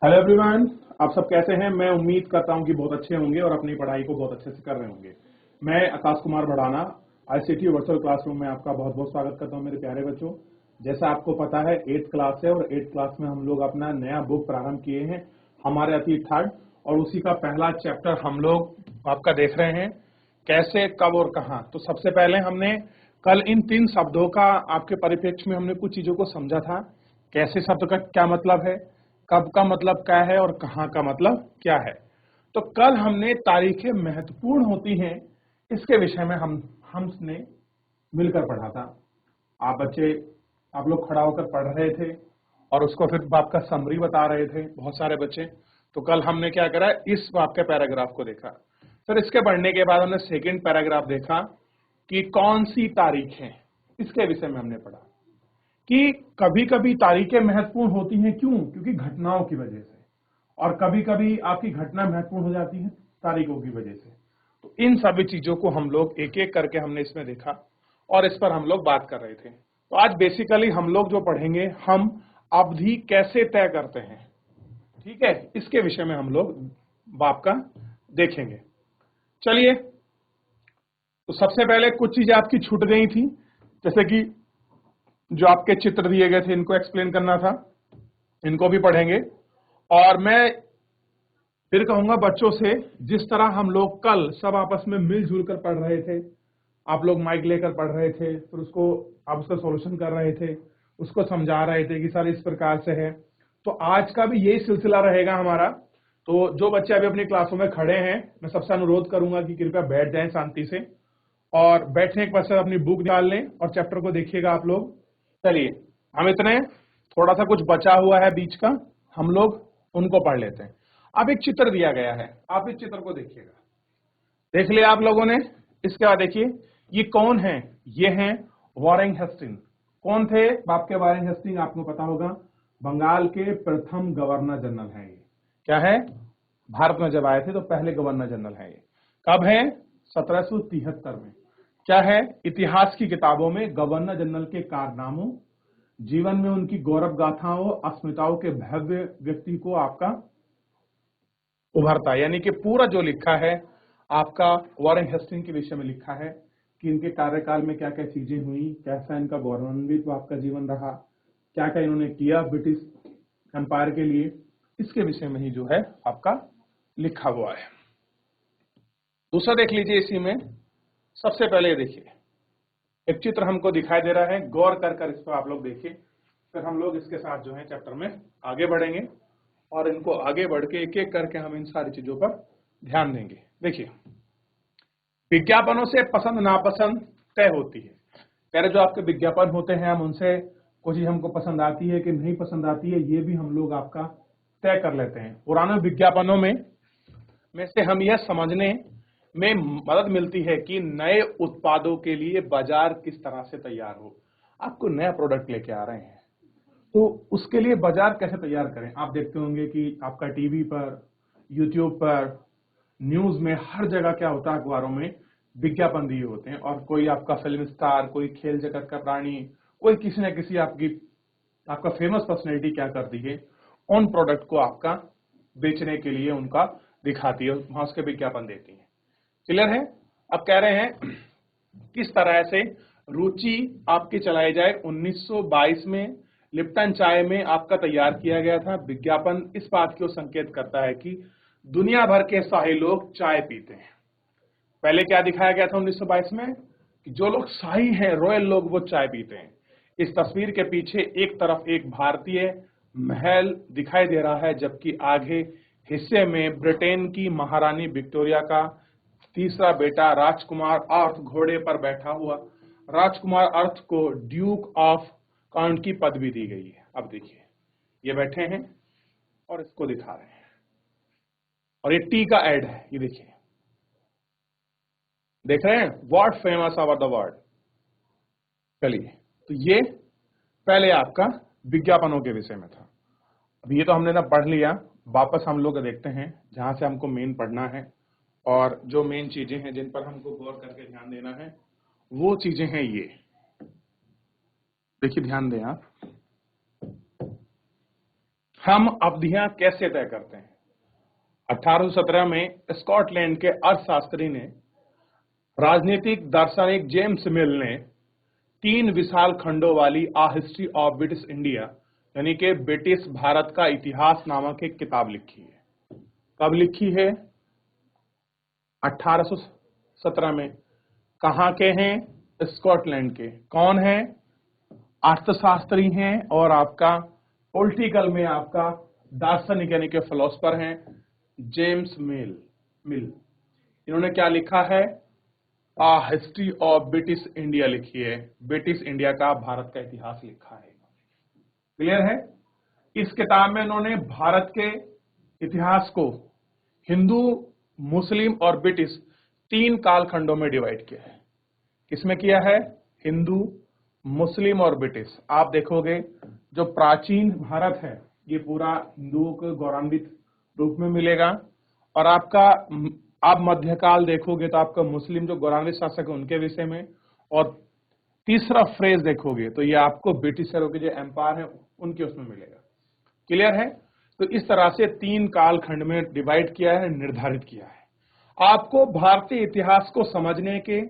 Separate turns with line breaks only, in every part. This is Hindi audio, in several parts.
Hello everyone. आप सब कैसे हैं? मैं उम्मीद करता हूं कि बहुत अच्छे होंगे और अपनी पढ़ाई को बहुत अच्छे से कर रहे होंगे। मैं Akash Kumar Bhadana ICT virtual classroom में आपका बहुत बहुत स्वागत करता हूं मेरे प्यारे बच्चों। जैसा आपको पता है 8th क्लास है और 8th क्लास में हम लोग अपना नया बुक प्रारंभ किए हैं, हमारे अतीत थर्ड, और उसी का पहला चैप्टर हम लोग आपका देख रहे हैं, कैसे, कब और कहां। तो सबसे पहले हमने कल इन 3 शब्दों का आपके परिप्रेक्ष्य में हमने कुछ चीजों को समझा था। कैसे शब्द का क्या मतलब है, कब का मतलब क्या है और कहां का मतलब क्या है। तो कल हमने तारीखें महत्वपूर्ण होती हैं इसके विषय में हमने मिलकर पढ़ा था। आप बच्चे, आप लोग खड़ा होकर पढ़ रहे थे और उसको फिर बाप का समरी बता रहे थे बहुत सारे बच्चे। तो कल हमने क्या करा, इस बाप के पैराग्राफ को देखा। फिर इसके पढ़ने के बाद हमने सेकंड पैराग्राफ देखा कि कौन सी तारीख है, इसके विषय में हमने पढ़ा कि कभी कभी तारीखें महत्वपूर्ण होती हैं। क्यों? क्योंकि घटनाओं की वजह से, और कभी कभी आपकी घटना महत्वपूर्ण हो जाती है तारीखों की वजह से। तो इन सभी चीजों को हम लोग एक एक करके हमने इसमें देखा और इस पर हम लोग बात कर रहे थे। तो आज बेसिकली हम लोग जो पढ़ेंगे, हम अवधि कैसे तय करते हैं, ठीक है, इसके विषय में हम लोग बाप का देखेंगे। चलिए, तो सबसे पहले कुछ चीजें आपकी छूट गई थी, जैसे कि जो आपके चित्र दिए गए थे इनको एक्सप्लेन करना था, इनको भी पढ़ेंगे। और मैं फिर कहूंगा बच्चों से, जिस तरह हम लोग कल सब आपस में मिलजुल कर पढ़ रहे थे, आप लोग माइक लेकर पढ़ रहे थे, फिर उसको आप उसका सॉल्यूशन कर रहे थे, उसको समझा रहे थे कि सर इस प्रकार से है, तो आज का भी यही सिलसिला रहेगा हमारा। तो जो बच्चे अभी अपनी क्लासों में खड़े हैं, मैं सबसे अनुरोध करूंगा कि कृपया बैठ जाएं शांति से, और बैठने के पश्चात अपनी बुक निकाल लें और चैप्टर को देखिएगा आप लोग। चलिए, हम इतने, थोड़ा सा कुछ बचा हुआ है बीच का, हम लोग उनको पढ़ लेते हैं। अब एक चित्र दिया गया है, आप इस चित्र को देखिएगा। देख लिया आप लोगों ने? इसके बाद देखिए, ये कौन है? ये हैं वॉरेन हेस्टिंग। कौन थे बाप के वॉरेन हेस्टिंग? आपको पता होगा, बंगाल के प्रथम गवर्नर जनरल हैं ये। क्या है? भारत में जब आए थे तो पहले गवर्नर जनरल हैं ये। कब है? 1773 में। क्या है? इतिहास की किताबों में गवर्नर जनरल के कारनामों, जीवन में उनकी गौरव गाथाओं, अस्मिताओं के भव्य व्यक्ति को आपका उभरता है। यानी कि पूरा जो लिखा है आपका वॉरेन हेस्टिंग के विषय में लिखा है कि इनके कार्यकाल में क्या क्या चीजें हुई, कैसा इनका गौरवान्वित आपका जीवन रहा, क्या क्या इन्होंने किया ब्रिटिश एम्पायर के लिए, इसके विषय में ही जो है आपका लिखा हुआ है। दूसरा देख लीजिए, इसी में सबसे पहले देखिए, एक चित्र हमको दिखाई दे रहा है, गौर कर कर इस पर आप लोग देखिए, फिर हम लोग इसके साथ जो है चैप्टर में आगे बढ़ेंगे और इनको आगे बढ़ के एक एक करके हम इन सारी चीजों पर ध्यान देंगे। देखिए, विज्ञापनों से पसंद नापसंद तय होती है। कह रहे जो आपके विज्ञापन होते हैं, हम उनसे कोई चीज हमको पसंद आती है कि नहीं पसंद आती है, ये भी हम लोग आपका तय कर लेते हैं। पुराने विज्ञापनों में से हम यह समझने में मदद मिलती है कि नए उत्पादों के लिए बाजार किस तरह से तैयार हो। आपको नया प्रोडक्ट लेके आ रहे हैं तो उसके लिए बाजार कैसे तैयार करें। आप देखते होंगे कि आपका टीवी पर, यूट्यूब पर, न्यूज में, हर जगह क्या होता है, अखबारों में विज्ञापन दिए होते हैं, और कोई आपका फिल्म स्टार, कोई खेल जगत का प्राणी, कोई किसी न किसी आपका फेमस पर्सनैलिटी क्या करती है, उन प्रोडक्ट को आपका बेचने के लिए उनका दिखाती है, वहां उसके विज्ञापन देती है। क्लियर है? अब कह रहे हैं किस तरह से रुचि आपकी चलाई जाए। 1922 में लिप्टन चाय में आपका तैयार किया गया था विज्ञापन। इस बात को संकेत करता है कि दुनिया भर के शाही लोग चाय पीते हैं। पहले क्या दिखाया गया था 1922 में, कि जो लोग शाही हैं, रॉयल लोग, वो चाय पीते हैं। इस तस्वीर के पीछे एक तरफ एक भारतीय महल दिखाई दे रहा है, जबकि आगे हिस्से में ब्रिटेन की महारानी विक्टोरिया का तीसरा बेटा राजकुमार अर्थ घोड़े पर बैठा हुआ। राजकुमार अर्थ को ड्यूक ऑफ काउंट की पदवी दी गई है। अब देखिए, ये बैठे हैं और इसको दिखा रहे हैं, और ये टी का एड है, ये देखिए, देख रहे हैं, world famous over the world. चलिए, तो ये पहले आपका विज्ञापनों के विषय में था। अब ये तो हमने ना पढ़ लिया, वापस हम लोग देखते हैं जहां से हमको मेन पढ़ना है, और जो मेन चीजें हैं जिन पर हमको गौर करके ध्यान देना है, वो चीजें हैं ये। देखिए, ध्यान दें आप, हम अवधियां कैसे तय करते हैं? 1817 में स्कॉटलैंड के अर्थशास्त्री ने, राजनीतिक दार्शनिक जेम्स मिल ने 3 विशाल खंडों वाली आ हिस्ट्री ऑफ ब्रिटिश इंडिया यानी कि ब्रिटिश भारत का इतिहास नामक एक किताब लिखी है। कब लिखी है? 1817 में। कहां के हैं? स्कॉटलैंड के। कौन है? अर्थशास्त्री हैं और आपका पॉलिटिकल में आपका दार्शनिक यानी कि फिलोसफर हैं जेम्स मिल। इन्होंने क्या लिखा है? आ हिस्ट्री ऑफ ब्रिटिश इंडिया लिखी है। ब्रिटिश इंडिया का, भारत का इतिहास लिखा है। क्लियर है? इस किताब में इन्होंने भारत के इतिहास को हिंदू, मुस्लिम और ब्रिटिश 3 कालखंडों में डिवाइड किया है। किसमें किया है? हिंदू, मुस्लिम और ब्रिटिश। आप देखोगे जो प्राचीन भारत है ये पूरा हिंदुओं के गौरवान्वित रूप में मिलेगा, और आप मध्यकाल देखोगे तो आपका मुस्लिम जो गौरवान्वित शासक है उनके विषय में, और तीसरा फ्रेज देखोगे तो ये आपको ब्रिटिशरों के जो एम्पायर है उनके उसमें मिलेगा। क्लियर है? तो इस तरह से 3 कालखंड में डिवाइड किया है, निर्धारित किया है। आपको भारतीय इतिहास को समझने के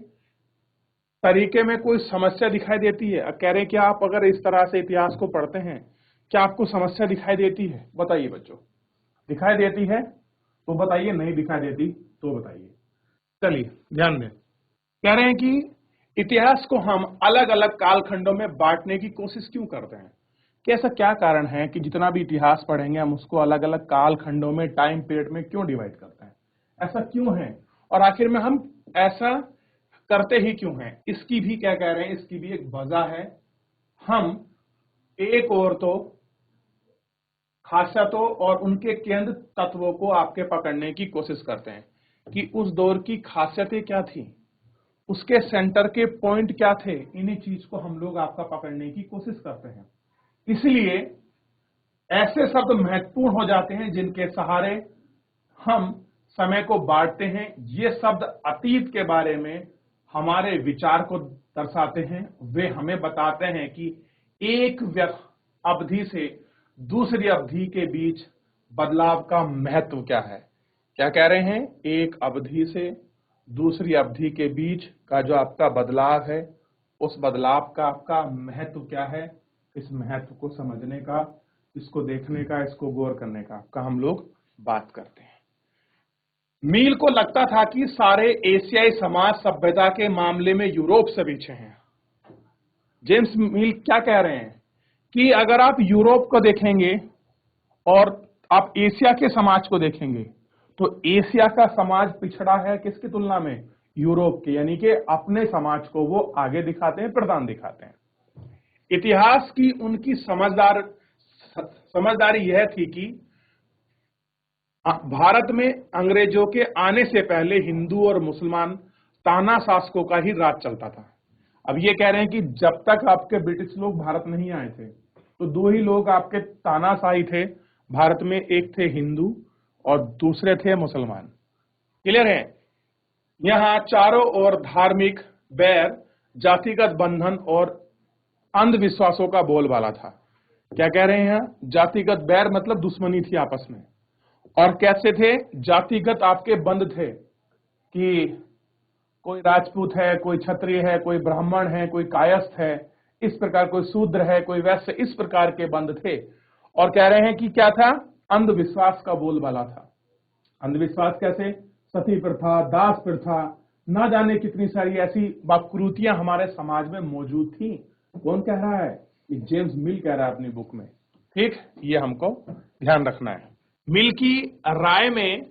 तरीके में कोई समस्या दिखाई देती है? कह रहे हैं कि आप अगर इस तरह से इतिहास को पढ़ते हैं, क्या आपको समस्या दिखाई देती है? बताइए बच्चों, दिखाई देती है तो बताइए, नहीं दिखाई देती तो बताइए। चलिए ध्यान दें। कह रहे हैं कि इतिहास को हम अलग अलग कालखंडों में बांटने की कोशिश क्यों करते हैं? कि ऐसा क्या कारण है कि जितना भी इतिहास पढ़ेंगे हम उसको अलग अलग कालखंडों में, टाइम पीरियड में क्यों डिवाइड करते हैं? ऐसा क्यों है? और आखिर में हम ऐसा करते ही क्यों हैं? इसकी भी क्या कह रहे हैं, इसकी भी एक वजह है। हम एक और तो खासियतों और उनके केंद्र तत्वों को आपके पकड़ने की कोशिश करते हैं कि उस दौर की खासियतें क्या थी, उसके सेंटर के पॉइंट क्या थे। इन्हीं चीज को हम लोग आपका पकड़ने की कोशिश करते हैं। इसलिए ऐसे शब्द महत्वपूर्ण हो जाते हैं जिनके सहारे हम समय को बांटते हैं। ये शब्द अतीत के बारे में हमारे विचार को दर्शाते हैं। वे हमें बताते हैं कि एक अवधि से दूसरी अवधि के बीच बदलाव का महत्व क्या है। क्या कह रहे हैं? एक अवधि से दूसरी अवधि के बीच का जो आपका बदलाव है, उस बदलाव का आपका महत्व क्या है। इस महत्व को समझने का, इसको देखने का, इसको गौर करने का हम लोग बात करते हैं। मील को लगता था कि सारे एशियाई समाज सभ्यता के मामले में यूरोप से पीछे हैं। जेम्स मील क्या कह रहे हैं कि अगर आप यूरोप को देखेंगे और आप एशिया के समाज को देखेंगे तो एशिया का समाज पिछड़ा है किसकी तुलना में? यूरोप के। यानी कि अपने समाज को वो आगे दिखाते हैं, प्रधान दिखाते हैं। इतिहास की उनकी समझदारी यह थी कि भारत में अंग्रेजों के आने से पहले हिंदू और मुसलमान ताना शासकों का ही राज चलता था। अब ये कह रहे हैं कि जब तक आपके ब्रिटिश लोग भारत नहीं आए थे तो 2 ही लोग आपके तानाशाही थे भारत में, एक थे हिंदू और दूसरे थे मुसलमान। क्लियर है? यहां चारों ओर धार्मिक बैर, जातिगत बंधन और अंधविश्वासों का बोलबाला था। क्या कह रहे हैं यहां? जातिगत बैर मतलब दुश्मनी थी आपस में। और कैसे थे? जातिगत आपके बंध थे कि कोई राजपूत है, कोई क्षत्रिय है, कोई ब्राह्मण है, कोई कायस्थ है, इस प्रकार कोई शूद्र है, कोई वैश्य, इस प्रकार के बंध थे। और कह रहे हैं कि क्या था? अंधविश्वास का बोलबाला था। अंधविश्वास कैसे? सती प्रथा, दास प्रथा, ना जाने कितनी सारी ऐसी विकृतियां हमारे समाज में मौजूद थी। कौन कह रहा है? ये जेम्स मिल कह रहा है अपनी बुक में। ठीक, ये हमको ध्यान रखना है। मिल की राय में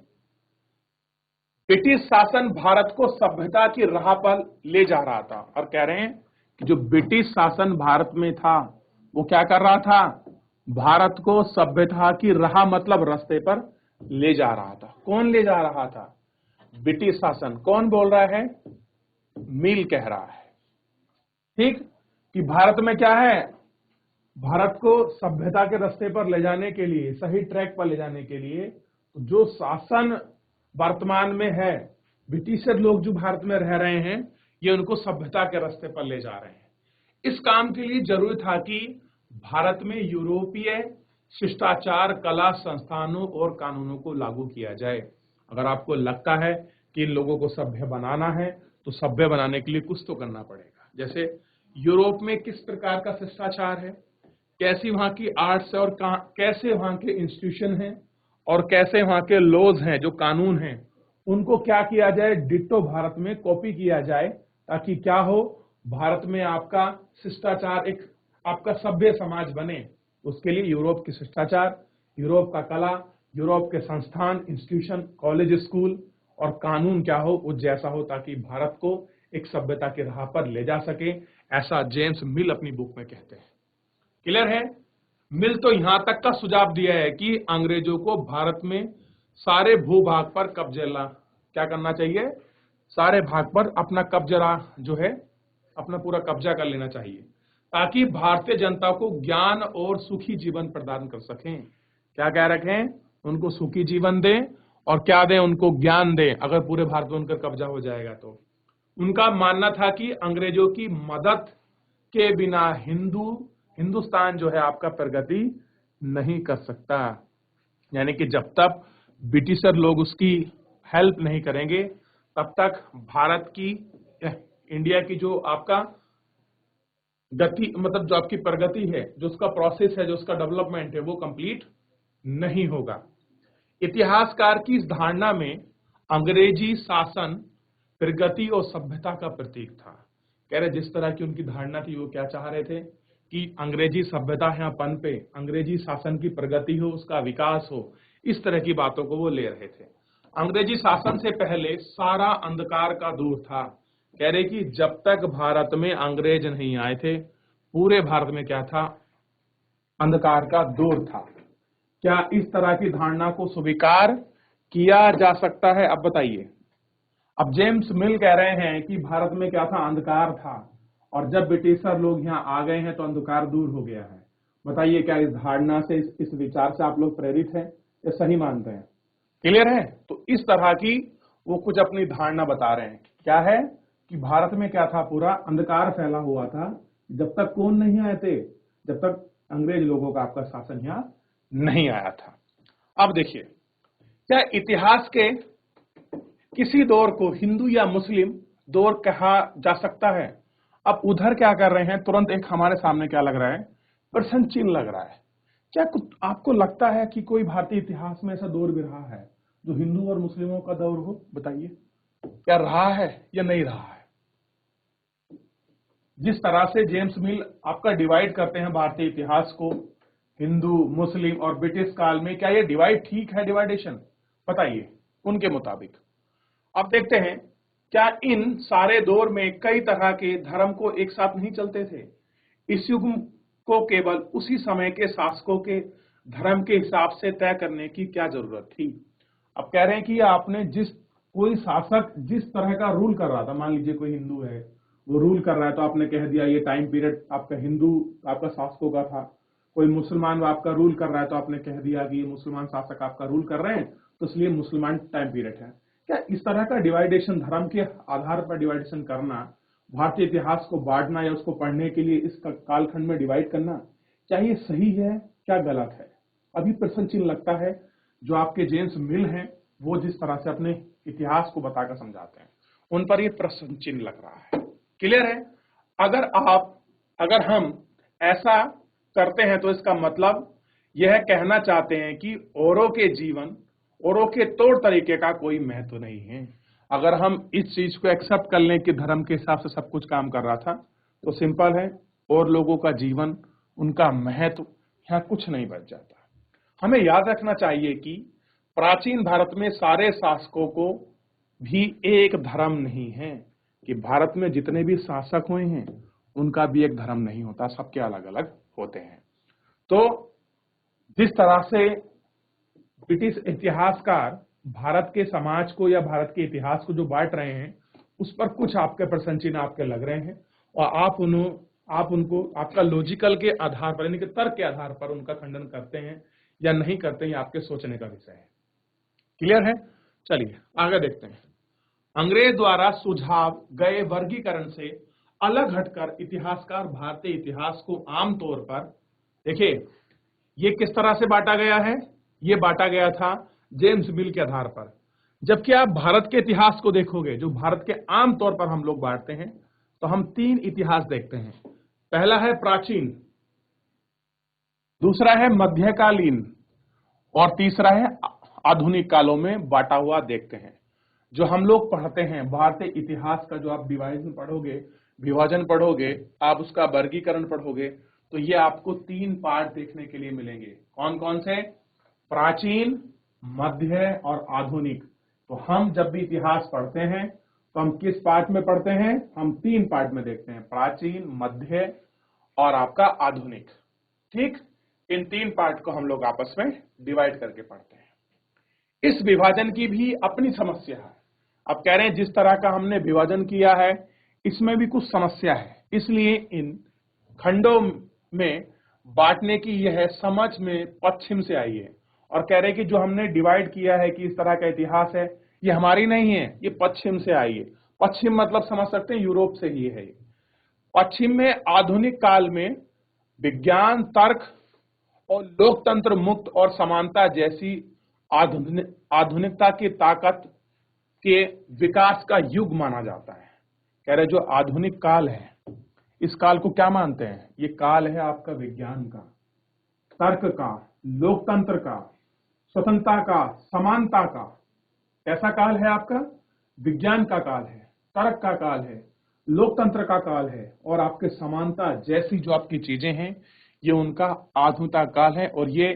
ब्रिटिश शासन भारत को सभ्यता की राह पर ले जा रहा था। और कह रहे हैं कि जो ब्रिटिश शासन भारत में था वो क्या कर रहा था? भारत को सभ्यता की राह मतलब रास्ते पर ले जा रहा था। कौन ले जा रहा था? ब्रिटिश शासन। कौन बोल रहा है? मिल कह रहा है। ठीक, कि भारत में क्या है? भारत को सभ्यता के रास्ते पर ले जाने के लिए, सही ट्रैक पर ले जाने के लिए जो शासन वर्तमान में है, ब्रिटिशर लोग जो भारत में रह रहे हैं, ये उनको सभ्यता के रास्ते पर ले जा रहे हैं। इस काम के लिए जरूरी था कि भारत में यूरोपीय शिष्टाचार, कला, संस्थानों और कानूनों को लागू किया जाए। अगर आपको लगता है कि इन लोगों को सभ्य बनाना है तो सभ्य बनाने के लिए कुछ तो करना पड़ेगा। जैसे यूरोप में किस प्रकार का शिष्टाचार है, कैसी वहां की आर्ट्स है और कैसे वहां के इंस्टीट्यूशन हैं और कैसे वहां के लॉज हैं, जो कानून हैं, उनको क्या किया जाए, डिट्टो भारत में कॉपी किया जाए, ताकि क्या हो, भारत में आपका शिष्टाचार एक आपका सभ्य समाज बने। उसके लिए यूरोप की शिष्टाचार, यूरोप का कला, यूरोप के संस्थान, इंस्टीट्यूशन, कॉलेज, स्कूल और कानून क्या हो, वो जैसा हो, ताकि भारत को एक सभ्यता के राह पर ले जा सके। ऐसा जेम्स मिल अपनी बुक में कहते हैं। क्लियर है? मिल तो यहां तक का सुझाव दिया है कि अंग्रेजों को भारत में सारे भूभाग पर क्या करना चाहिए, सारे भाग पर अपना कब्जा जो है अपना पूरा कब्जा कर लेना चाहिए, ताकि भारतीय जनता को ज्ञान और सुखी जीवन प्रदान कर सकें। क्या कह रखें? उनको सुखी जीवन दें और क्या दें, उनको ज्ञान दें। अगर पूरे भारत में उनका कब्जा हो जाएगा तो उनका मानना था कि अंग्रेजों की मदद के बिना हिंदुस्तान जो है आपका प्रगति नहीं कर सकता। यानी कि जब तक ब्रिटिशर लोग उसकी हेल्प नहीं करेंगे तब तक भारत की, इंडिया की जो आपका गति, मतलब जो आपकी प्रगति है, जो उसका प्रोसेस है, जो उसका डेवलपमेंट है, वो कंप्लीट नहीं होगा। इतिहासकार की इस धारणा में अंग्रेजी शासन प्रगति और सभ्यता का प्रतीक था। कह रहे जिस तरह की उनकी धारणा थी, वो क्या चाह रहे थे कि अंग्रेजी सभ्यता यहाँ पनपे, अंग्रेजी शासन की प्रगति हो, उसका विकास हो, इस तरह की बातों को वो ले रहे थे। अंग्रेजी शासन से पहले सारा अंधकार का दौर था। कह रहे कि जब तक भारत में अंग्रेज नहीं आए थे, पूरे भारत में क्या था, अंधकार का दौर था। क्या इस तरह की धारणा को स्वीकार किया जा सकता है? अब बताइए। अब जेम्स मिल कह रहे हैं कि भारत में क्या था, अंधकार था, और जब ब्रिटिशर लोग यहाँ आ गए हैं तो अंधकार दूर हो गया है। बताइए, क्या इस धारणा से, इस विचार से आप लोग प्रेरित हैं या सही मानते हैं? क्लियर है? तो इस तरह की वो कुछ अपनी धारणा बता रहे हैं। क्या है कि भारत में क्या था, पूरा अंधकार फैला हुआ था, जब तक कौन नहीं आए थे, जब तक अंग्रेज लोगों का आपका शासन यहाँ नहीं आया था। अब देखिए, क्या इतिहास के किसी दौर को हिंदू या मुस्लिम दौर कहा जा सकता है? अब उधर क्या कर रहे हैं, तुरंत एक हमारे सामने क्या लग रहा है, प्रश्न चिन्ह लग रहा है। क्या आपको लगता है कि कोई भारतीय इतिहास में ऐसा दौर भी रहा है जो हिंदू और मुस्लिमों का दौर हो? बताइए, क्या रहा है या नहीं रहा है? जिस तरह से जेम्स मिल आपका डिवाइड करते हैं भारतीय इतिहास को, हिंदू, मुस्लिम और ब्रिटिश काल में, क्या ये डिवाइड ठीक है, डिवाइडेशन? बताइए उनके मुताबिक। अब देखते हैं, क्या इन सारे दौर में कई तरह के धर्म को एक साथ नहीं चलते थे? इस युग को केवल उसी समय के शासकों के धर्म के हिसाब से तय करने की क्या जरूरत थी? अब कह रहे हैं कि आपने कोई शासक जिस तरह का रूल कर रहा था, मान लीजिए कोई हिंदू है, वो रूल कर रहा है तो आपने कह दिया ये टाइम पीरियड आपका हिंदू, आपका शासकों का था। कोई मुसलमान आपका रूल कर रहा है तो आपने कह दिया कि ये मुसलमान शासक आपका रूल कर रहे हैं, तो इसलिए मुसलमान टाइम पीरियड है। क्या इस तरह का डिवाइडेशन, धर्म के आधार पर डिवाइडेशन करना, भारतीय इतिहास को बांटना या उसको पढ़ने के लिए इस कालखंड में डिवाइड करना, क्या ये सही है, क्या गलत है? अभी प्रश्न चिन्ह लगता है। जो आपके जेम्स मिल हैं, वो जिस तरह से अपने इतिहास को बताकर समझाते हैं, उन पर ये प्रश्न चिन्ह लग रहा है। क्लियर है? अगर हम ऐसा करते हैं तो इसका मतलब यह कहना चाहते हैं कि औरों के जीवन, औरों के तौर तरीके का कोई महत्व नहीं है। अगर हम इस चीज को एक्सेप्ट कर लें कि धर्म के हिसाब से सब कुछ काम कर रहा था, तो सिंपल है, और लोगों का जीवन, उनका महत्व यहाँ कुछ नहीं बच जाता। हमें याद रखना चाहिए कि प्राचीन भारत में सारे शासकों को भी एक धर्म नहीं है, कि भारत में जितने भी शासक हुए हैं उनका भी एक धर्म नहीं होता, सबके अलग अलग होते हैं। तो जिस तरह से ब्रिटिश इतिहासकार भारत के समाज को या भारत के इतिहास को जो बांट रहे हैं, उस पर कुछ आपके प्रश्न चिन्ह आपके लग रहे हैं, और आप उनको आपका लॉजिकल के आधार पर, यानी कि तर्क के आधार पर उनका खंडन करते हैं या नहीं करते हैं, आपके सोचने का विषय है। क्लियर है? चलिए आगे देखते हैं। अंग्रेज द्वारा सुझाव गए वर्गीकरण से अलग हटकर इतिहासकार भारतीय इतिहास को आमतौर पर, देखिए, ये किस तरह से बांटा गया है? ये बांटा गया था जेम्स मिल के आधार पर। जबकि आप भारत के इतिहास को देखोगे, जो भारत के आम तौर पर हम लोग बांटते हैं, तो हम 3 इतिहास देखते हैं। पहला है प्राचीन, दूसरा है मध्यकालीन और तीसरा है आधुनिक कालों में बांटा हुआ देखते हैं। जो हम लोग पढ़ते हैं भारतीय इतिहास का, जो आप डिवाइजन पढ़ोगे, विभाजन पढ़ोगे, आप उसका वर्गीकरण पढ़ोगे, तो ये आपको 3 पार्ट देखने के लिए मिलेंगे। कौन कौन से? प्राचीन, मध्य और आधुनिक। तो हम जब भी इतिहास पढ़ते हैं तो हम किस पार्ट में पढ़ते हैं? हम 3 पार्ट में देखते हैं, प्राचीन, मध्य और आपका आधुनिक। ठीक, इन 3 पार्ट को हम लोग आपस में डिवाइड करके पढ़ते हैं। इस विभाजन की भी अपनी समस्या है। अब कह रहे हैं जिस तरह का हमने विभाजन किया है, इसमें भी कुछ समस्या है, इसलिए इन खंडों में बांटने की यह समझ में पश्चिम से आई है। और कह रहे हैं कि जो हमने डिवाइड किया है कि इस तरह का इतिहास है, ये हमारी नहीं है, ये पश्चिम से आई है। पश्चिम मतलब समझ सकते हैं, यूरोप से ही है। पश्चिम में आधुनिक काल में विज्ञान, तर्क और लोकतंत्र, मुक्त और समानता जैसी आधुनिकता की ताकत के विकास का युग माना जाता है। कह रहे जो आधुनिक काल है, इस काल को क्या मानते हैं? ये काल है आपका विज्ञान का, तर्क का, लोकतंत्र का, स्वतंत्रता का, समानता का। ऐसा काल है आपका? विज्ञान का काल है, तर्क का काल है, लोकतंत्र का काल है और आपके समानता जैसी जो आपकी चीजें हैं, ये उनका आधुनिकता काल है। और ये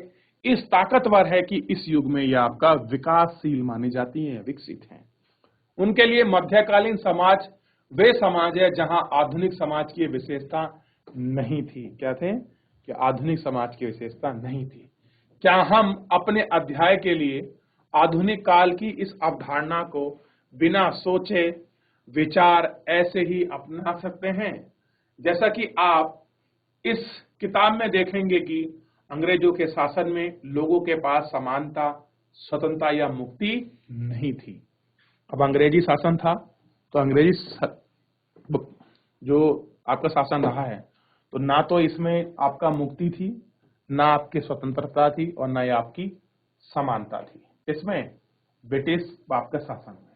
इस ताकतवर है कि इस युग में ये आपका विकासशील मानी जाती है, विकसित है। उनके लिए मध्यकालीन समाज वे समाज है जहां आधुनिक समाज की विशेषता नहीं थी। क्या थे? कि आधुनिक समाज की विशेषता नहीं थी। क्या हम अपने अध्याय के लिए आधुनिक काल की इस अवधारणा को बिना सोचे विचार ऐसे ही अपना सकते हैं? जैसा कि आप इस किताब में देखेंगे कि अंग्रेजों के शासन में लोगों के पास समानता, स्वतंत्रता या मुक्ति नहीं थी। अब अंग्रेजी शासन था, तो अंग्रेजी जो आपका शासन रहा है, तो ना तो इसमें आपका मुक्ति थी, ना आपकी स्वतंत्रता थी और ना ही आपकी समानता थी। इसमें ब्रिटिश आपका शासन में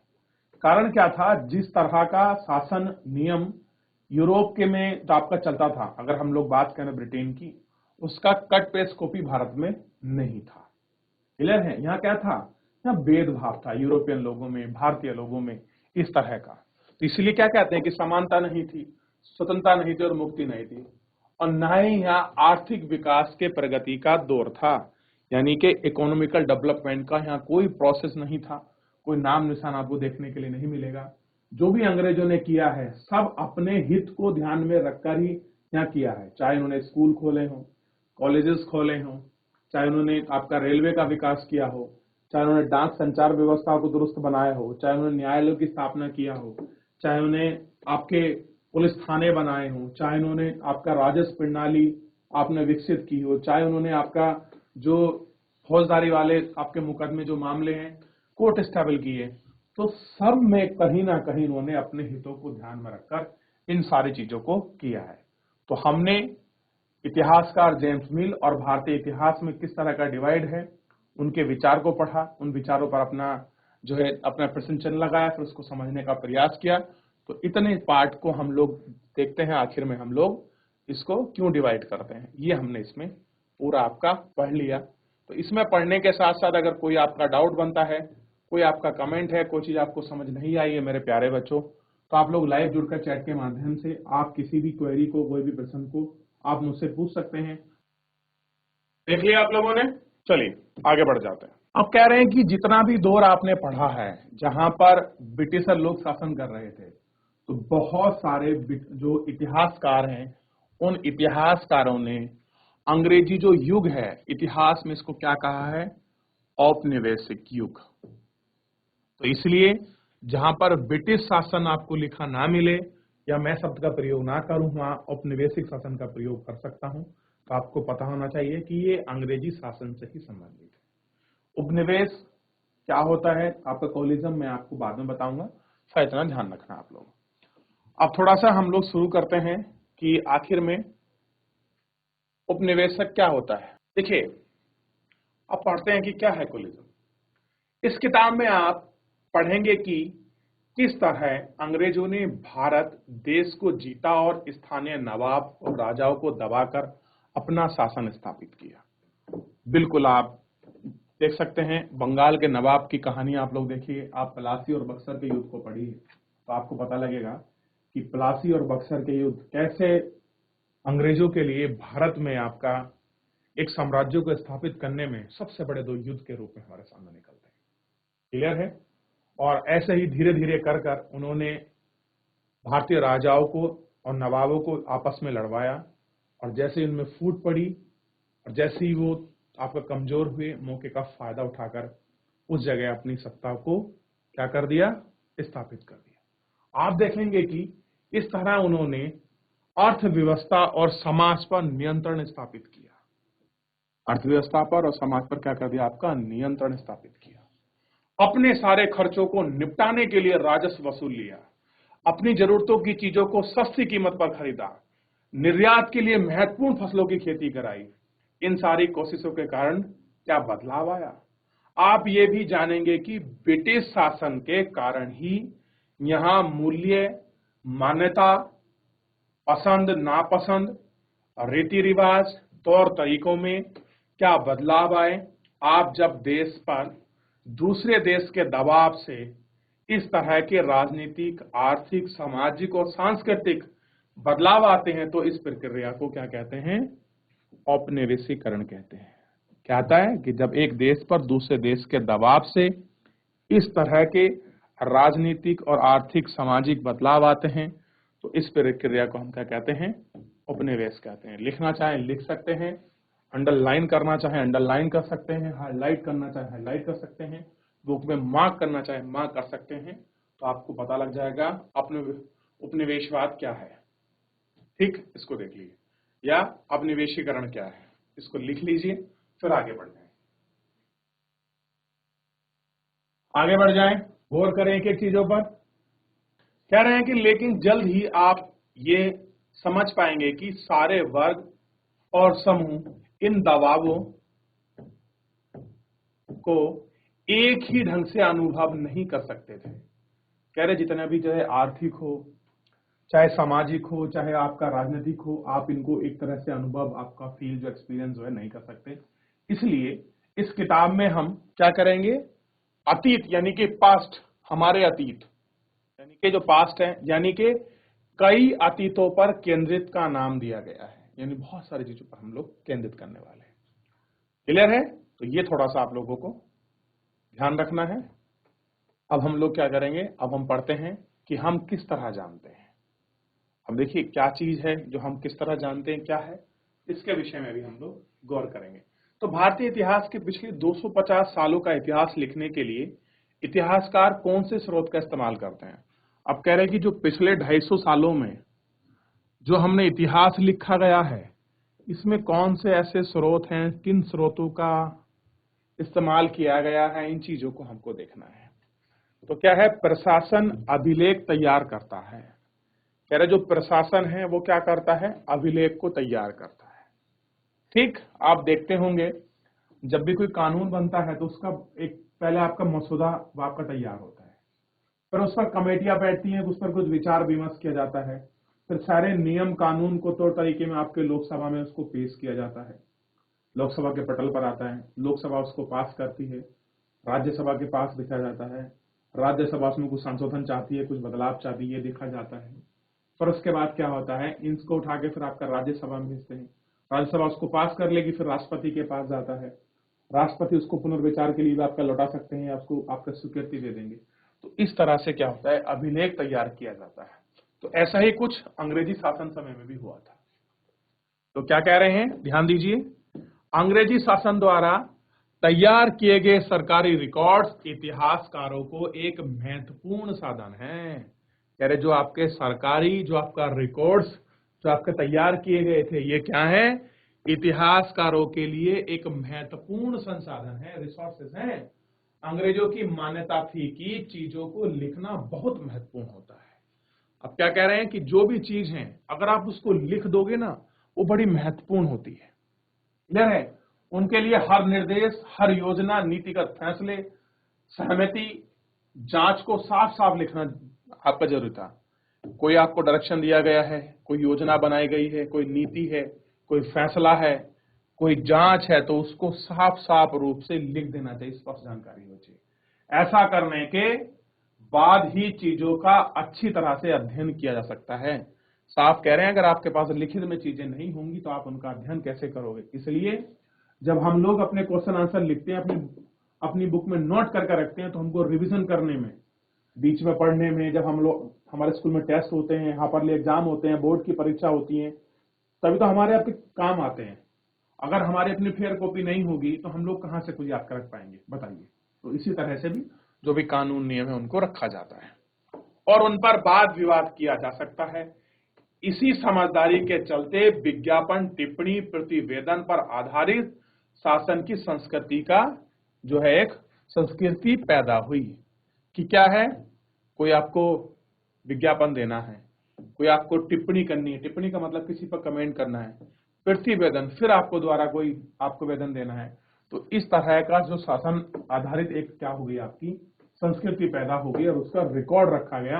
कारण क्या था? जिस तरह का शासन नियम यूरोप के में तो आपका चलता था, अगर हम लोग बात करें ब्रिटेन की, उसका कट पेस्ट कॉपी भारत में नहीं था। क्लियर है? यहाँ क्या था? यहाँ भेदभाव था यूरोपियन लोगों में, भारतीय लोगों में, इस तरह का। तो इसलिए क्या कहते हैं कि समानता नहीं थी, स्वतंत्रता नहीं थी और मुक्ति नहीं थी। और ना ही यहाँ आर्थिक विकास के प्रगति का दौर था, यानी कि इकोनॉमिकल डेवलपमेंट का यहाँ कोई प्रोसेस नहीं था, कोई नाम निशान आपको देखने के लिए नहीं मिलेगा। जो भी अंग्रेजों ने किया है, सब अपने हित को ध्यान में रखकर ही यहाँ किया है। चाहे उन्होंने स्कूल खोले हों, कॉलेजेस खोले हों, चाहे उन्होंने आपका रेलवे का विकास किया हो, चाहे उन्होंने डाक संचार व्यवस्था को दुरुस्त बनाया हो, चाहे उन्होंने न्यायालयों की स्थापना किया हो, चाहे उन्हें आपके पुलिस थाने बनाए हों, चाहे उन्होंने आपका राजस्व प्रणाली आपने विकसित की हो, चाहे उन्होंने आपका जो फौजदारी वाले आपके मुकदमे जो मामले हैं कोर्ट स्टेबल किए, तो सब में कहीं ना कहीं उन्होंने अपने हितों को ध्यान में रखकर इन सारी चीजों को किया है। तो हमने इतिहासकार जेम्स मिल और भारतीय इतिहास में किस तरह का डिवाइड है, उनके विचार को पढ़ा, उन विचारों पर अपना जो है अपना प्रश्न चिन्ह लगाया, फिर उसको समझने का प्रयास किया। तो इतने पार्ट को हम लोग देखते हैं, आखिर में हम लोग इसको क्यों डिवाइड करते हैं, ये हमने इसमें पूरा आपका पढ़ लिया। तो इसमें पढ़ने के साथ साथ अगर कोई आपका डाउट बनता है, कोई आपका कमेंट है, कोई चीज आपको समझ नहीं आई है मेरे प्यारे बच्चों, तो आप लोग लाइव जुड़कर चैट के माध्यम से आप किसी भी क्वेरी को, कोई भी प्रश्न को आप मुझसे पूछ सकते हैं। देख लिया आप लोगों ने? चलिए आगे बढ़ जाते हैं। अब कह रहे हैं कि जितना भी दौर आपने पढ़ा है जहां पर ब्रिटिशर लोग शासन कर रहे थे, तो बहुत सारे जो इतिहासकार हैं, उन इतिहासकारों ने अंग्रेजी जो युग है इतिहास में, इसको क्या कहा है? औपनिवेशिक युग। तो इसलिए जहां पर ब्रिटिश शासन आपको लिखा ना मिले या मैं शब्द का प्रयोग ना करूं, वहां औपनिवेशिक शासन का प्रयोग कर सकता हूं। तो आपको पता होना चाहिए कि ये अंग्रेजी शासन से ही संबंधित है। उपनिवेश क्या होता है, आपका कॉलिज्म मैं आपको बाद में बताऊंगा, तो इतना ध्यान रखना आप लोग। अब थोड़ा सा हम लोग शुरू करते हैं कि आखिर में उपनिवेशक क्या होता है। देखिए, अब पढ़ते हैं कि क्या है कोलिज्म। इस किताब में आप पढ़ेंगे कि किस तरह अंग्रेजों ने भारत देश को जीता और स्थानीय नवाब और राजाओं को दबाकर अपना शासन स्थापित किया। बिल्कुल, आप देख सकते हैं बंगाल के नवाब की कहानी आप लोग देखिए, आप प्लासी और बक्सर के युद्ध को पढ़िए तो आपको पता लगेगा कि प्लासी और बक्सर के युद्ध कैसे अंग्रेजों के लिए भारत में आपका एक साम्राज्य को स्थापित करने में सबसे बड़े दो युद्ध के रूप में हमारे सामने निकलते हैं। क्लियर है? और ऐसे ही धीरे धीरे कर कर उन्होंने भारतीय राजाओं को और नवाबों को आपस में लड़वाया, और जैसे ही उनमें फूट पड़ी और जैसे ही वो आपका कमजोर हुए, मौके का फायदा उठाकर उस जगह अपनी सत्ता को क्या कर दिया, स्थापित कर दिया। आप देखेंगे कि इस तरह उन्होंने अर्थव्यवस्था और समाज पर नियंत्रण स्थापित किया। अर्थव्यवस्था पर और समाज पर क्या कर दिया, आपका नियंत्रण स्थापित किया। अपने सारे खर्चों को निपटाने के लिए राजस्व वसूल लिया, अपनी जरूरतों की चीजों को सस्ती कीमत पर खरीदा, निर्यात के लिए महत्वपूर्ण फसलों की खेती कराई। इन सारी कोशिशों के कारण क्या बदलाव आया? आप ये भी जानेंगे कि ब्रिटिश शासन के कारण ही यहां मूल्य, मान्यता, पसंद नापसंद, रीति रिवाज, तौर तरीकों में क्या बदलाव आए। आप जब देश पर दूसरे देश के दबाव से इस तरह के राजनीतिक, आर्थिक, सामाजिक और सांस्कृतिक बदलाव आते हैं तो इस प्रक्रिया को क्या कहते हैं, औपनिवेशीकरण कहते हैं। क्या आता है कि जब एक देश पर दूसरे देश के दबाव से इस तरह के राजनीतिक और आर्थिक, सामाजिक बदलाव आते हैं तो इस प्रक्रिया को हम क्या कहते हैं, उपनिवेश कहते हैं। लिखना चाहें लिख सकते हैं, अंडरलाइन करना चाहें अंडरलाइन कर सकते हैं, हाईलाइट करना चाहें हाईलाइट कर सकते हैं, बुक में मार्क करना चाहें मार्क कर सकते हैं, तो आपको पता लग जाएगा अपने उपनिवेशवाद क्या है। ठीक, इसको देख लीजिए, या उपनिवेशीकरण क्या है, इसको लिख लीजिए, फिर आगे बढ़ जाएं। आगे बढ़ जाएं, गौर करें एक एक चीजों पर। कह रहे हैं कि लेकिन जल्द ही आप ये समझ पाएंगे कि सारे वर्ग और समूह इन दबावों को एक ही ढंग से अनुभव नहीं कर सकते थे। कह रहे जितना भी चाहे आर्थिक हो, चाहे सामाजिक हो, चाहे आपका राजनीतिक हो, आप इनको एक तरह से अनुभव, आपका फील जो एक्सपीरियंस जो है नहीं कर सकते। इसलिए इस किताब में हम क्या करेंगे, अतीत यानी कि पास्ट, हमारे अतीत यानी कि जो पास्ट है, यानी कि कई अतीतों पर केंद्रित का नाम दिया गया है, यानी बहुत सारी चीजों पर हम लोग केंद्रित करने वाले हैं। क्लियर है? तो ये थोड़ा सा आप लोगों को ध्यान रखना है। अब हम लोग क्या करेंगे, अब हम पढ़ते हैं कि हम किस तरह जानते हैं। अब देखिए क्या चीज है जो हम किस तरह जानते हैं, क्या है, इसके विषय में भी हम लोग गौर करेंगे। तो भारतीय इतिहास के पिछले 250 सालों का इतिहास लिखने के लिए इतिहासकार कौन से स्रोत का इस्तेमाल करते हैं। अब कह रहे हैं कि जो पिछले 250 सालों में जो हमने इतिहास लिखा गया है, इसमें कौन से ऐसे स्रोत हैं, किन स्रोतों का इस्तेमाल किया गया है, इन चीजों को हमको देखना है। तो क्या है, प्रशासन अभिलेख तैयार करता है। कह रहे जो प्रशासन है वो क्या करता है, अभिलेख को तैयार करता है। ठीक, आप देखते होंगे जब भी कोई कानून बनता है तो उसका एक पहले आपका मसौदा आपका तैयार होता है, फिर उस पर कमेटियां बैठती हैं, उस पर कुछ विचार विमर्श किया जाता है, फिर सारे नियम कानून को तौर तरीके में आपके लोकसभा में उसको पेश किया जाता है, लोकसभा के पटल पर आता है, लोकसभा उसको पास करती है, राज्यसभा के पास भेजा जाता है, राज्यसभा उसमें कुछ संशोधन चाहती है, कुछ बदलाव चाहती है, ये देखा जाता है। फिर उसके बाद क्या होता है, इसको उठा के फिर आपका राज्यसभा में भेजते हैं, राज्यसभा उसको पास कर लेगी, फिर राष्ट्रपति के पास जाता है, राष्ट्रपति उसको पुनर्विचार के लिए भी आपका लौटा सकते हैं, आपको आपका स्वीकृति दे देंगे। तो इस तरह से क्या होता है, अभिलेख तैयार किया जाता है। तो ऐसा ही कुछ अंग्रेजी शासन समय में भी हुआ था। तो क्या कह रहे हैं, ध्यान दीजिए, अंग्रेजी शासन द्वारा तैयार किए गए सरकारी रिकॉर्ड्स इतिहासकारों को एक महत्वपूर्ण साधन है। कह रहे जो आपके सरकारी, जो आपका रिकॉर्ड्स जो आपके तैयार किए गए थे, ये क्या है, इतिहासकारों के लिए एक महत्वपूर्ण संसाधन है, रिसोर्सेज हैं। अंग्रेजों की मान्यता थी कि चीजों को लिखना बहुत महत्वपूर्ण होता है। अब क्या कह रहे हैं कि जो भी चीज है अगर आप उसको लिख दोगे ना, वो बड़ी महत्वपूर्ण होती है। क्लियर है? उनके लिए हर निर्देश, हर योजना, नीतिगत फैसले, सहमति, जांच को साफ साफ लिखना आपका जरूरी था। कोई आपको डायरेक्शन दिया गया है, कोई योजना बनाई गई है, कोई नीति है, कोई फैसला है, कोई जांच है, तो उसको साफ साफ रूप से लिख देना चाहिए, स्पष्ट जानकारी हो चाहिए। ऐसा करने के बाद ही चीजों का अच्छी तरह से अध्ययन किया जा सकता है। साफ कह रहे हैं, अगर आपके पास लिखित में चीजें नहीं होंगी तो आप उनका अध्ययन कैसे करोगे। इसलिए जब हम लोग अपने क्वेश्चन आंसर लिखते हैं, अपनी बुक में नोट करके रखते हैं, तो हमको रिवीजन करने में, बीच में पढ़ने में, जब हम लोग हमारे स्कूल में टेस्ट होते हैं, हाफरली एग्जाम होते हैं, बोर्ड की परीक्षा होती है, तभी तो हमारे आपके काम आते हैं। अगर हमारी अपनी फेयर कॉपी नहीं होगी तो हम लोग कहां से कुछ याद कर पाएंगे, बताइए। तो इसी तरह से भी जो भी कानून नियम है उनको रखा जाता है और उन पर वाद विवाद किया जा सकता है। इसी समझदारी के चलते विज्ञापन, टिप्पणी, प्रतिवेदन पर आधारित शासन की संस्कृति का जो है एक संस्कृति पैदा हुई कि क्या है, कोई आपको विज्ञापन देना है, कोई आपको टिप्पणी करनी है, टिप्पणी का मतलब किसी पर कमेंट करना है, प्रतिवेदन, फिर आपको द्वारा कोई आपको वेतन देना है। तो इस तरह का जो शासन आधारित एक क्या हो गई, आपकी संस्कृति पैदा हो गई और उसका रिकॉर्ड रखा गया।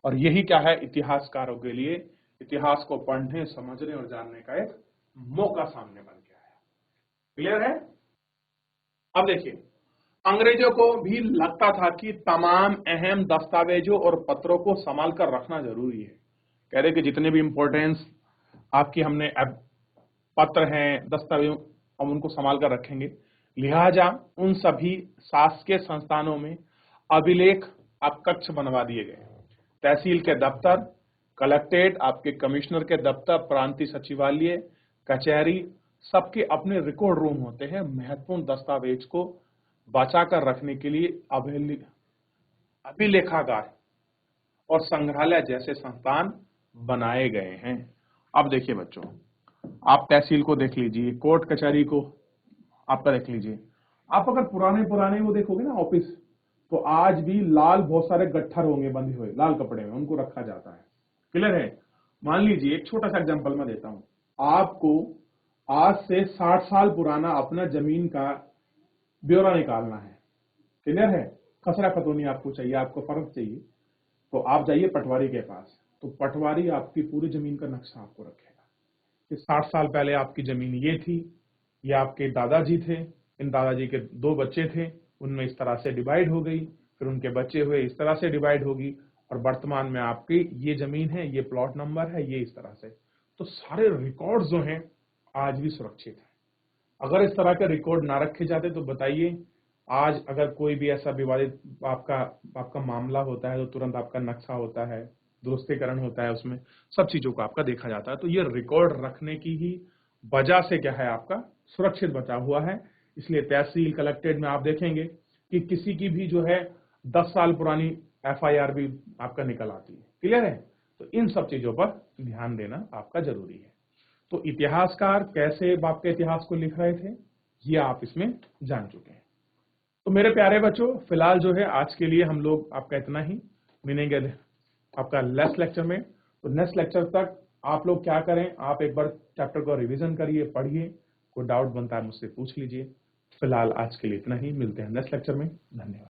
और यही क्या है, इतिहासकारों के लिए इतिहास को पढ़ने, समझने और जानने का एक मौका सामने बन गया है। क्लियर है? अब देखिए, अंग्रेजों को भी लगता था कि तमाम अहम दस्तावेजों और पत्रों को संभाल कर रखना जरूरी है। कह रहे कि जितने भी इंपॉर्टेंस आपकी हमने पत्र हैं, दस्तावेज, हम उनको संभाल कर रखेंगे। लिहाजा उन सभी शासकीय संस्थानों में अभिलेख आप कक्ष बनवा दिए गए। तहसील के दफ्तर, कलेक्ट्रेट, आपके कमिश्नर के दफ्तर, प्रांतीय सचिवालय, कचहरी, सबके अपने रिकॉर्ड रूम होते हैं। महत्वपूर्ण दस्तावेज को बचा कर रखने के लिए अभिलेखागार और संग्रहालय जैसे संस्थान बनाए गए हैं। अब देखिए बच्चों, आप तहसील को देख लीजिए, कोर्ट कचहरी को आपका देख लीजिए। आप अगर पुराने वो देखोगे ना ऑफिस, तो आज भी लाल बहुत सारे गट्ठर होंगे बंधे हुए लाल कपड़े में, उनको रखा जाता है। क्लियर है? मान लीजिए एक छोटा सा एग्जांपल मैं देता हूं, आपको आज से 60 साल पुराना अपना जमीन का ब्यौरा निकालना है। क्लियर है? खसरा खतौनी आपको चाहिए, आपको फर्क चाहिए, तो आप जाइए पटवारी के पास। तो पटवारी आपकी पूरी जमीन का नक्शा आपको रखेगा कि 60 साल पहले आपकी जमीन ये थी, ये आपके दादाजी थे, इन दादाजी के 2 बच्चे थे, उनमें इस तरह से डिवाइड हो गई, फिर उनके बच्चे हुए, इस तरह से डिवाइड होगी, और वर्तमान में आपकी ये जमीन है, ये प्लॉट नंबर है, ये इस तरह से। तो सारे रिकॉर्ड जो हैं आज भी सुरक्षित है। अगर इस तरह के रिकॉर्ड ना रखे जाते तो बताइए, आज अगर कोई भी ऐसा विवादित आपका मामला होता है तो तुरंत आपका नक्शा होता है, दुरुस्तीकरण होता है, उसमें सब चीजों को आपका देखा जाता है। तो ये रिकॉर्ड रखने की ही वजह से क्या है, आपका सुरक्षित बचा हुआ है। इसलिए तहसील, कलेक्ट्रेट में आप देखेंगे कि किसी की भी जो है 10 साल पुरानी FIR भी आपका निकल आती है। क्लियर है? तो इन सब चीजों पर ध्यान देना आपका जरूरी है। तो इतिहासकार कैसे आपके इतिहास को लिख रहे थे, ये आप इसमें जान चुके हैं। तो मेरे प्यारे बच्चों, फिलहाल जो है आज के लिए हम लोग आपका इतना ही, मिलेंगे आपका नेक्स्ट लेक्चर में। तो नेक्स्ट लेक्चर तक आप लोग क्या करें, आप एक बार चैप्टर को रिवीजन करिए, पढ़िए, कोई डाउट बनता है मुझसे पूछ लीजिए। फिलहाल आज के लिए इतना ही, मिलते हैं नेक्स्ट लेक्चर में। धन्यवाद।